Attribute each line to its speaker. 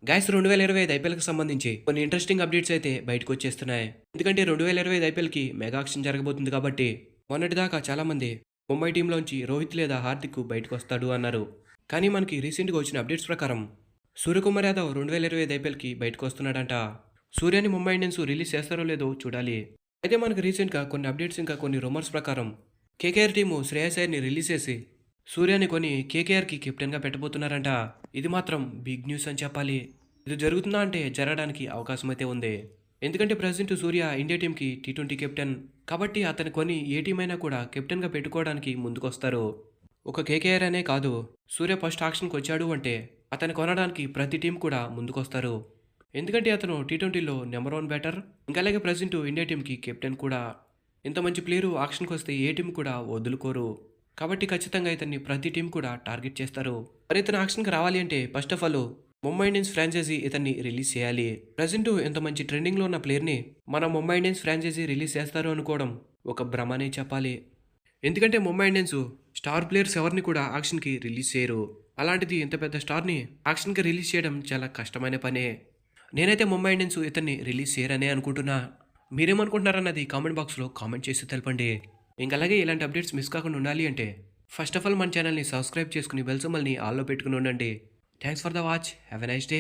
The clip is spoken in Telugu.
Speaker 1: గైస్ 2025 ఐపీఎల్‌కి సంబంధించి కొన్ని ఇంట్రెస్టింగ్ అప్డేట్స్ అయితే బయటకొచ్చేస్తున్నాయి. ఎందుకంటే 2025 ఐపీఎల్‌కి మెగా ఆక్షన్ జరగబోతుంది కాబట్టి, మొన్నటిదాకా చాలామంది ముంబై టీంలోంచి రోహిత్ లేదా హార్దిక్ బయటకొస్తాడు అన్నారు. కానీ మనకి రీసెంట్‌గా వచ్చిన అప్డేట్స్ ప్రకారం సూర్యకుమార్ యాదవ్ 2025 ఐపీఎల్‌కి బయటకొస్తున్నాడంట. సూర్యని ముంబై ఇండియన్స్ రిలీజ్ చేస్తారో లేదో చూడాలి. అయితే మనకి రీసెంట్‌గా కొన్ని అప్డేట్స్ ఇంకా కొన్ని రూమర్స్ ప్రకారం కేకేఆర్ టీము శ్రేయస్ అయ్యర్‌ని రిలీజ్ చేసి సూర్యని కొని కేకేఆర్‌కి కెప్టెన్‌గా పెట్టబోతున్నారంట. ఇది మాత్రం బిగ్ న్యూస్ అని చెప్పాలి. ఇది జరుగుతుందా అంటే జరగడానికి అవకాశం అయితే ఉంది. ఎందుకంటే ప్రెజెంట్ సూర్య ఇండియా టీంకి టీ20 కెప్టెన్. కాబట్టి అతను కొని ఏ టీం అయినా కూడా కెప్టెన్‌గా పెట్టుకోవడానికి ముందుకొస్తారు. ఒక కేకేఆర్ అనే కాదు, సూర్య ఫస్ట్ ఆక్షన్‌కి వచ్చాడు అంటే అతను కొనడానికి ప్రతి టీం కూడా ముందుకొస్తారు. ఎందుకంటే అతను టీ20లో నెంబర్ 1 బ్యాటర్. ఇంకా అలాగే ప్రెజెంట్ ఇండియా టీంకి కెప్టెన్ కూడా. ఇంత మంచి ప్లేయరు ఆక్షన్‌కి వస్తే ఏ టీం కూడా వదులుకోరు. కాబట్టి ఖచ్చితంగా ఇతన్ని ప్రతి టీం కూడా టార్గెట్ చేస్తారు. మరి ఇతను ఆక్షన్‌కి రావాలి అంటే first of all Mumbai Indians franchisee ఇతన్ని రిలీజ్ చేయాలి. ప్రెజెంట్ ఇంత మంచి ట్రెండింగ్‌లో ఉన్న ప్లేయర్‌ని మన ముంబై ఇండియన్స్ ఫ్రాంచైజీ రిలీజ్ చేస్తారు అనుకోవడం ఒక భ్రమ అనే చెప్పాలి. ఎందుకంటే ముంబై ఇండియన్స్ స్టార్ ప్లేయర్స్ ఎవరిని కూడా ఆక్షన్‌కి రిలీజ్ చేయరు. అలాంటిది ఇంత పెద్ద స్టార్‌ని ఆక్షన్‌కి రిలీజ్ చేయడం చాలా కష్టమైన పనే. నేనైతే ముంబై ఇండియన్స్ ఇతన్ని రిలీజ్ చేయరనే అనుకుంటున్నా. మీరేమనుకుంటున్నారన్నది కామెంట్ బాక్స్‌లో కామెంట్ చేసి తెలపండి. ఇంకా అలాగే ఇలాంటి అప్డేట్స్ మిస్ కాకుండా ఉండాలి అంటే ఫస్ట్ ఆఫ్ ఆల్ మన ఛానల్‌ని సబ్స్క్రైబ్ చేసుకుని బెల్ సింబల్‌ని ఆల్‌లో పెట్టుకుని ఉండండి. Thanks for the watch. Have a nice day.